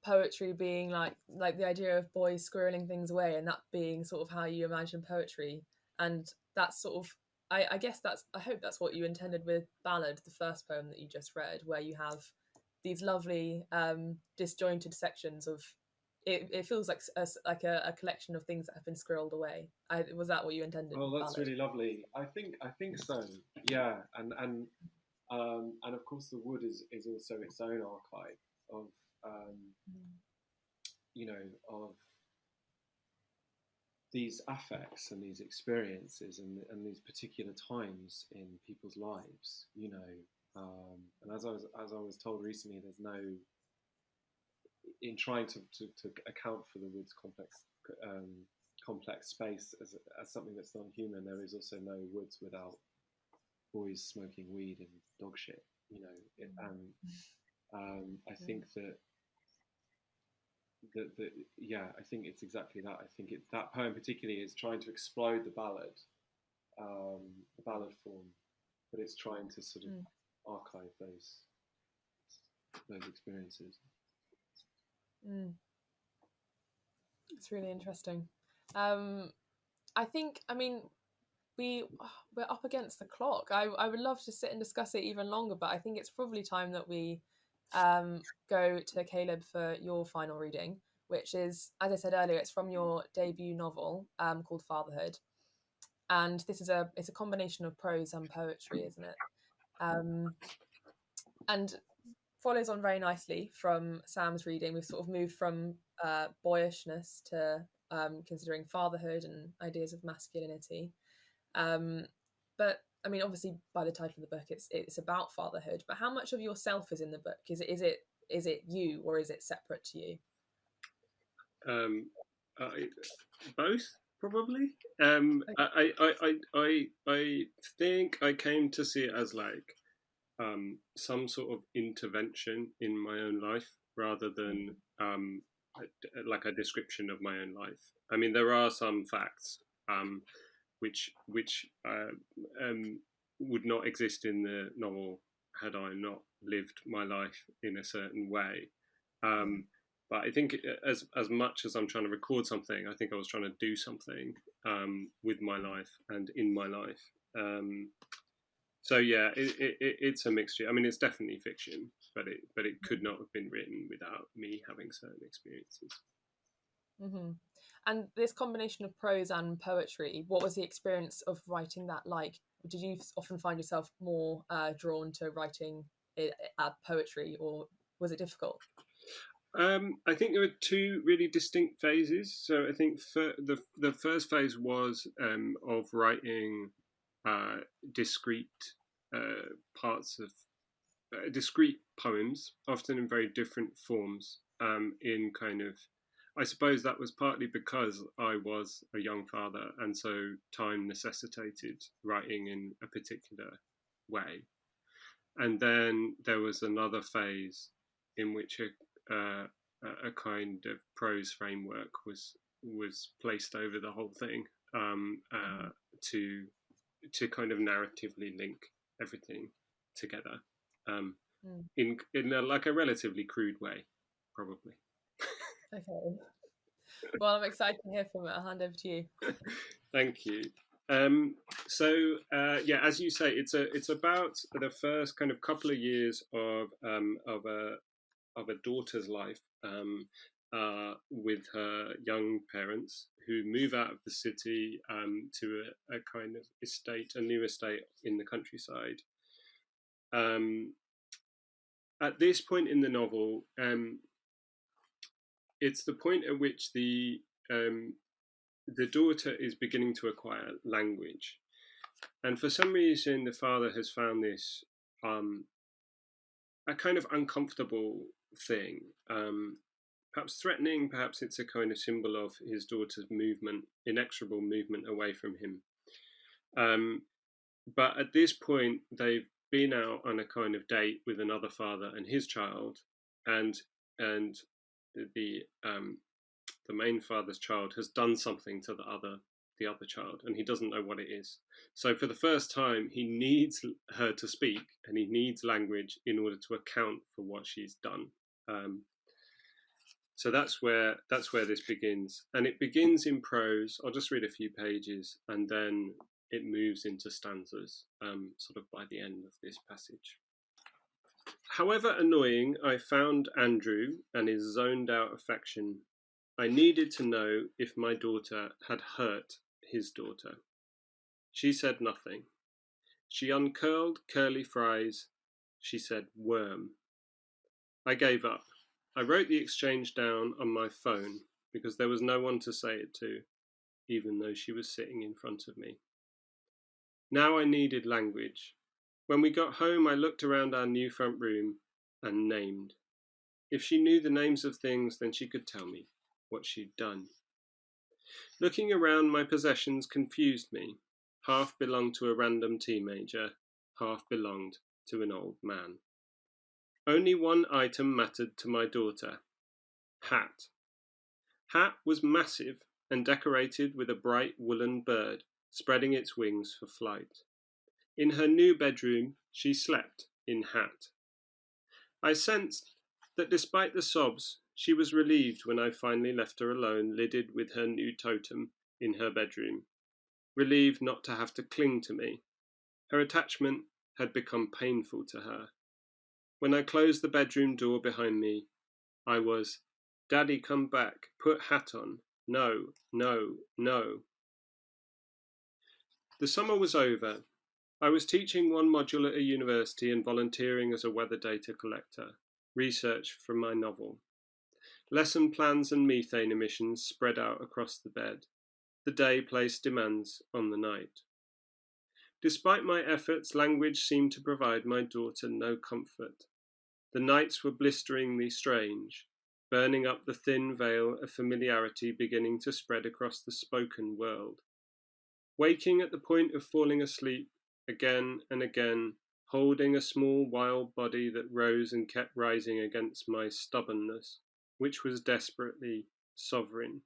poetry being like the idea of boys squirreling things away, and that being sort of how you imagine poetry. And that's sort of I guess I hope that's what you intended with Ballad, the first poem that you just read, where you have these lovely disjointed sections of it feels like a collection of things that have been squirreled away. Was that what you intended? Oh, that's Ballad? really lovely. I think so. Yeah, and of course the wood is also its own archive of of these affects and these experiences and these particular times in people's lives, and as I was told recently, there's no, in trying to account for the wood's complex space as something that's non-human, there is also no woods without boys smoking weed and dog shit, I think I think it's exactly that. I think that poem particularly is trying to explode the ballad form, but it's trying to sort of archive those experiences. It's really interesting. I think, we're up against the clock. I would love to sit and discuss it even longer, but I think it's probably time that we go to Caleb for your final reading, which is, as I said earlier, it's from your debut novel called Fatherhood, and it's a combination of prose and poetry, isn't it? And follows on very nicely from Sam's reading. We've sort of moved from boyishness to considering fatherhood and ideas of masculinity. But I mean, obviously, by the title of the book, it's about fatherhood. But how much of yourself is in the book? Is it you, or is it separate to you? Both, probably. Okay. I think I came to see it as like some sort of intervention in my own life rather than like a description of my own life. I mean, there are some facts which would not exist in the novel had I not lived my life in a certain way. But I think as much as I'm trying to record something, I think I was trying to do something with my life and in my life. So yeah, it's a mixture. I mean, it's definitely fiction, but it could not have been written without me having certain experiences. Mm-hmm. And this combination of prose and poetry, what was the experience of writing that like? Did you often find yourself more drawn to writing poetry, or was it difficult? I think there were two really distinct phases. So I think the first phase was of writing discrete parts of discrete poems, often in very different forms. In kind of, I suppose that was partly because I was a young father, and so time necessitated writing in a particular way. And then there was another phase in which a kind of prose framework was placed over the whole thing to kind of narratively link everything together in like a relatively crude way, probably. Okay. Well, I'm excited to hear from it. I'll hand over to you. Thank you. Yeah, as you say, it's about the first kind of couple of years of a daughter's life with her young parents who move out of the city to a kind of estate, a new estate in the countryside. At this point in the novel, it's the point at which the daughter is beginning to acquire language. And for some reason, the father has found this a kind of uncomfortable thing, perhaps threatening, perhaps it's a kind of symbol of his daughter's movement, inexorable movement away from him. But at this point, they've been out on a kind of date with another father and his child, and the main father's child has done something to the other child, and he doesn't know what it is. So for the first time, he needs her to speak, and he needs language in order to account for what she's done. So that's where this begins, and it begins in prose. I'll just read a few pages, and then it moves into stanzas, sort of by the end of this passage. However annoying I found Andrew and his zoned out affection, I needed to know if my daughter had hurt his daughter. She said nothing. She uncurled curly fries. She said worm. I gave up. I wrote the exchange down on my phone because there was no one to say it to, even though she was sitting in front of me. Now I needed language. When we got home, I looked around our new front room and named. If she knew the names of things, then she could tell me what she'd done. Looking around, my possessions confused me. Half belonged to a random teenager, half belonged to an old man. Only one item mattered to my daughter. Hat. Hat was massive and decorated with a bright woolen bird spreading its wings for flight. In her new bedroom, she slept in hat. I sensed that despite the sobs, she was relieved when I finally left her alone, lidded with her new totem in her bedroom. Relieved not to have to cling to me. Her attachment had become painful to her. When I closed the bedroom door behind me, I was, Daddy, come back, put hat on. No, no, no. The summer was over. I was teaching one module at a university and volunteering as a weather data collector, research from my novel. Lesson plans and methane emissions spread out across the bed. The day placed demands on the night. Despite my efforts, language seemed to provide my daughter no comfort. The nights were blisteringly strange, burning up the thin veil of familiarity beginning to spread across the spoken world. Waking at the point of falling asleep, again and again, holding a small wild body that rose and kept rising against my stubbornness, which was desperately sovereign.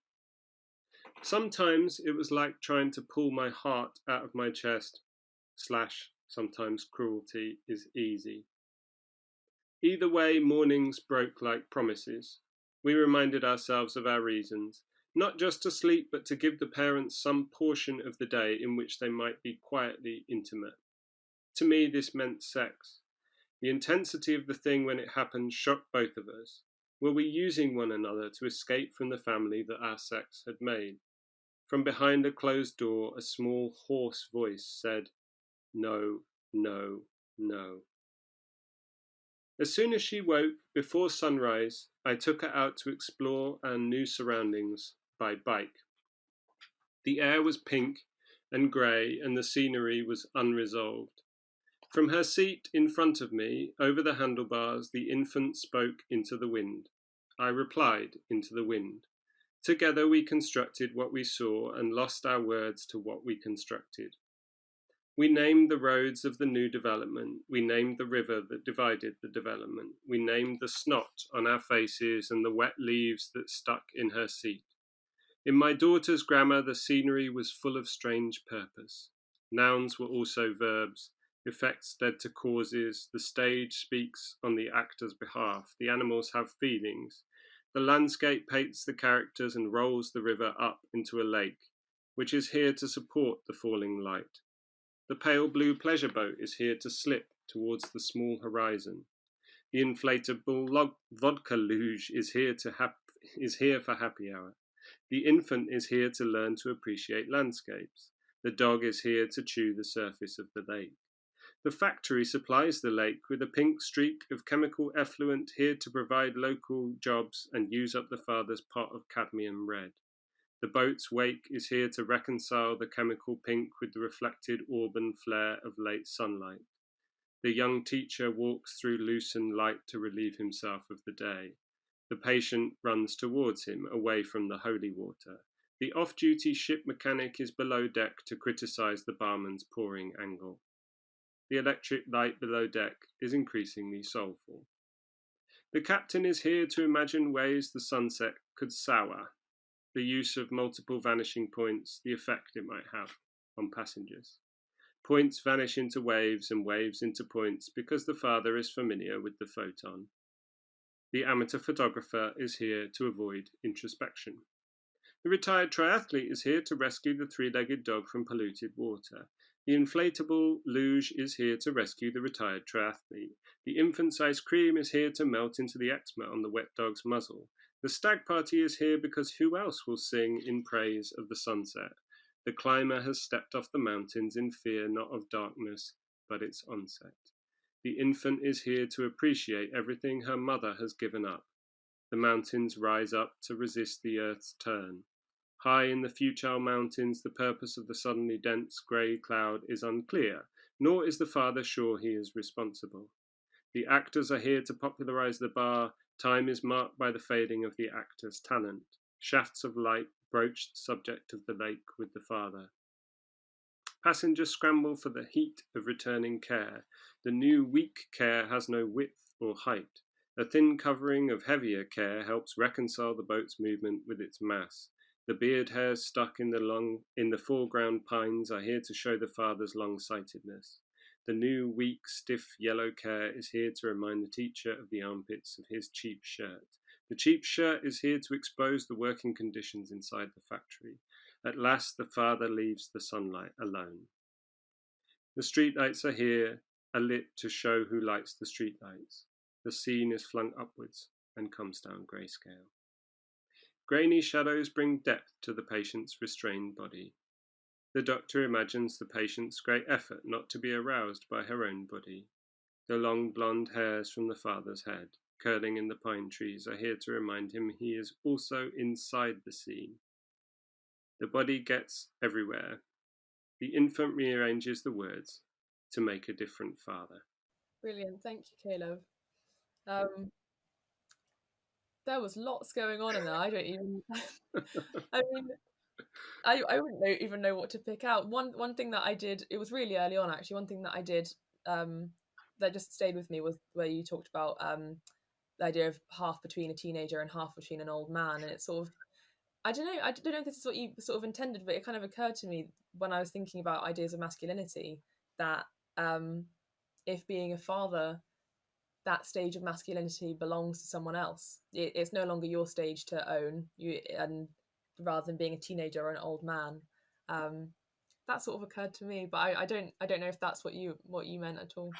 Sometimes it was like trying to pull my heart out of my chest, / sometimes cruelty is easy. Either way, mornings broke like promises. We reminded ourselves of our reasons, not just to sleep, but to give the parents some portion of the day in which they might be quietly intimate. To me, this meant sex. The intensity of the thing when it happened shocked both of us. Were we using one another to escape from the family that our sex had made? From behind a closed door, a small, hoarse voice said, "No, no, no." As soon as she woke, before sunrise, I took her out to explore our new surroundings by bike. The air was pink and grey, and the scenery was unresolved. From her seat in front of me, over the handlebars, the infant spoke into the wind. I replied into the wind. Together we constructed what we saw and lost our words to what we constructed. We named the roads of the new development. We named the river that divided the development. We named the snot on our faces and the wet leaves that stuck in her seat. In my daughter's grammar, the scenery was full of strange purpose. Nouns were also verbs. Effects led to causes. The stage speaks on the actor's behalf. The animals have feelings. The landscape paints the characters and rolls the river up into a lake, which is here to support the falling light. The pale blue pleasure boat is here to slip towards the small horizon. The inflatable vodka luge is here for happy hour. The infant is here to learn to appreciate landscapes. The dog is here to chew the surface of the lake. The factory supplies the lake with a pink streak of chemical effluent here to provide local jobs and use up the father's pot of cadmium red. The boat's wake is here to reconcile the chemical pink with the reflected auburn flare of late sunlight. The young teacher walks through loosened light to relieve himself of the day. The patient runs towards him, away from the holy water. The off-duty ship mechanic is below deck to criticize the barman's pouring angle. The electric light below deck is increasingly soulful. The captain is here to imagine ways the sunset could sour. The use of multiple vanishing points, the effect it might have on passengers. Points vanish into waves and waves into points because the father is familiar with the photon. The amateur photographer is here to avoid introspection. The retired triathlete is here to rescue the three-legged dog from polluted water. The inflatable luge is here to rescue the retired triathlete. The infant's ice cream is here to melt into the eczema on the wet dog's muzzle. The stag party is here because who else will sing in praise of the sunset? The climber has stepped off the mountains in fear not of darkness, but its onset. The infant is here to appreciate everything her mother has given up. The mountains rise up to resist the earth's turn. High in the futile mountains, the purpose of the suddenly dense grey cloud is unclear, nor is the father sure he is responsible. The actors are here to popularize the bar. Time is marked by the fading of the actor's talent. Shafts of light broach the subject of the lake with the father. Passengers scramble for the heat of returning care. The new weak care has no width or height. A thin covering of heavier care helps reconcile the boat's movement with its mass. The beard hairs stuck in the foreground pines are here to show the father's long-sightedness. The new, weak, stiff yellow care is here to remind the teacher of the armpits of his cheap shirt. The cheap shirt is here to expose the working conditions inside the factory. At last, the father leaves the sunlight alone. The streetlights are here, are lit to show who lights the streetlights. The scene is flung upwards and comes down grayscale. Grainy shadows bring depth to the patient's restrained body. The doctor imagines the patient's great effort not to be aroused by her own body. The long blonde hairs from the father's head, curling in the pine trees, are here to remind him he is also inside the scene. The body gets everywhere. The infant rearranges the words to make a different father. Brilliant. Thank you, Caleb. Um, there was lots going on in there. I don't even. I mean, I wouldn't even know what to pick out. One thing that I did. It was really early on, actually. One thing that I did that just stayed with me was where you talked about the idea of half between a teenager and half between an old man, and it's sort of. I don't know. I don't know if this is what you sort of intended, but it kind of occurred to me when I was thinking about ideas of masculinity that if being a father, that stage of masculinity belongs to someone else. It's no longer your stage to own you, and rather than being a teenager or an old man, um, that sort of occurred to me. But I don't know if that's what you meant at all.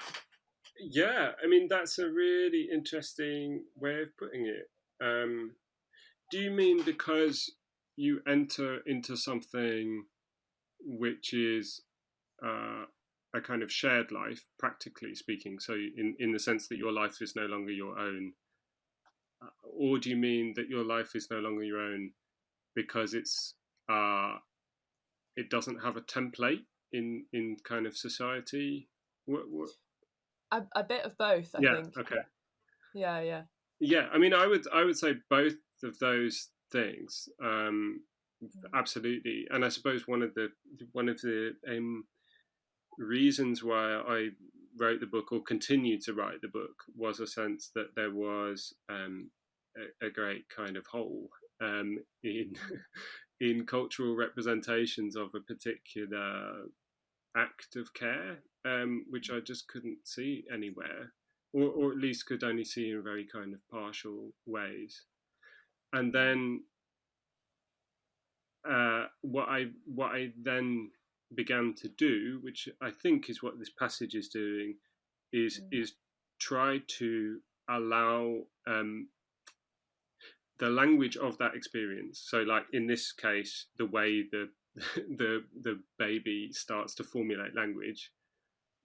Yeah, I mean, that's a really interesting way of putting it. Do you mean because you enter into something which is a kind of shared life, practically speaking? So, in the sense that your life is no longer your own, or do you mean that your life is no longer your own because it doesn't have a template in kind of society? What? A bit of both, I Yeah. think. Okay. Yeah. Yeah. I mean, I would say both of those things. Absolutely. And I suppose one of the reasons why I wrote the book or continued to write the book was a sense that there was a great kind of hole in in cultural representations of a particular act of care, which I just couldn't see anywhere, or at least could only see in very kind of partial ways. And then what I then began to do, which I think is what this passage is doing, is try to allow the language of that experience. So, like in this case, the way the baby starts to formulate language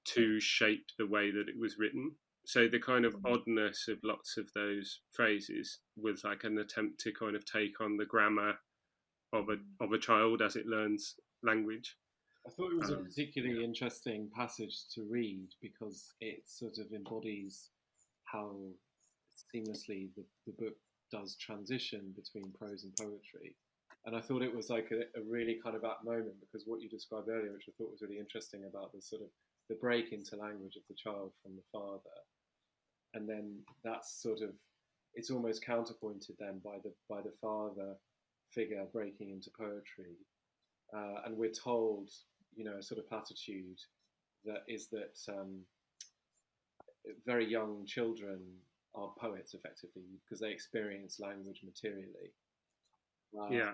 to shape the way that it was written. So the kind of oddness of lots of those phrases was like an attempt to kind of take on the grammar of a child as it learns language. I thought it was a particularly interesting passage to read because it sort of embodies how seamlessly the book does transition between prose and poetry. And I thought it was like a really kind of apt moment because what you described earlier, which I thought was really interesting about the sort of the break into language of the child from the father, and then that's sort of it's almost counterpointed then by the father figure breaking into poetry, and we're told, a sort of platitude that is that very young children are poets effectively because they experience language materially, Yeah.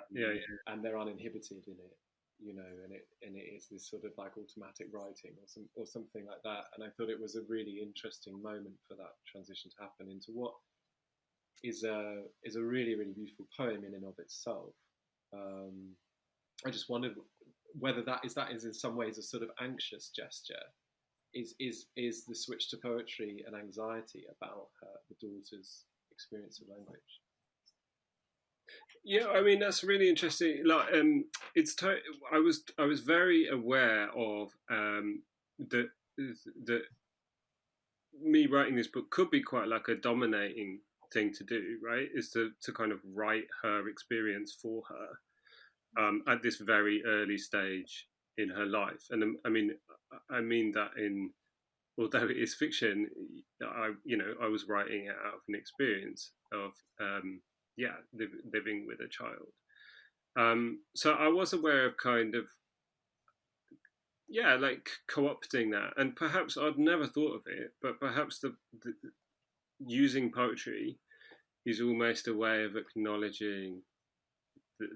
and they're uninhibited in it, and it is this sort of like automatic writing or something like that. And I thought it was a really interesting moment for that transition to happen into what is a really really beautiful poem in and of itself. I just wondered whether that is in some ways a sort of anxious gesture. Is the switch to poetry an anxiety about the daughter's experience of language? Yeah, I mean that's really interesting. Like, I was very aware of that that me writing this book could be quite like a dominating thing to do, right? Is to kind of write her experience for her at this very early stage in her life, and I mean that in although it is fiction, I was writing it out of an experience of living with a child. So I was aware of kind of like co-opting that, and perhaps I'd never thought of it, but perhaps the using poetry is almost a way of acknowledging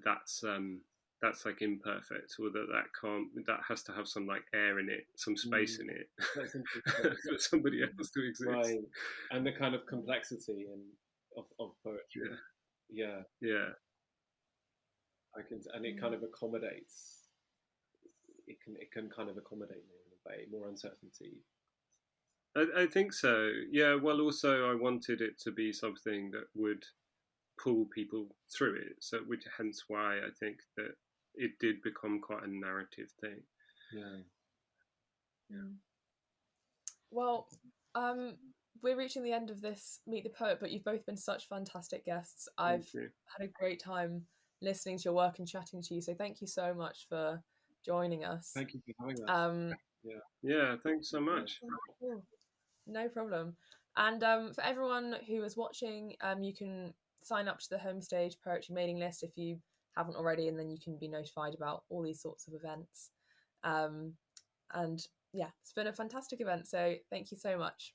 that's like imperfect, or that has to have some like air in it, some space in it for somebody else to exist. Right, and the kind of complexity of poetry. Yeah. I can, and it kind of accommodates it can kind of accommodate me in a way, more uncertainty. I think so. Yeah. Well, also I wanted it to be something that would pull people through it. So, which hence why I think that it did become quite a narrative thing. Yeah. Well, we're reaching the end of this Meet the Poet, but you've both been such fantastic guests. I've had a great time listening to your work and chatting to you. So thank you so much for joining us. Thank you for having us. Yeah, thanks so much. No problem. And for everyone who is watching, you can sign up to the Homestage Poetry mailing list if you haven't already, and then you can be notified about all these sorts of events. And yeah, it's been a fantastic event. So thank you so much.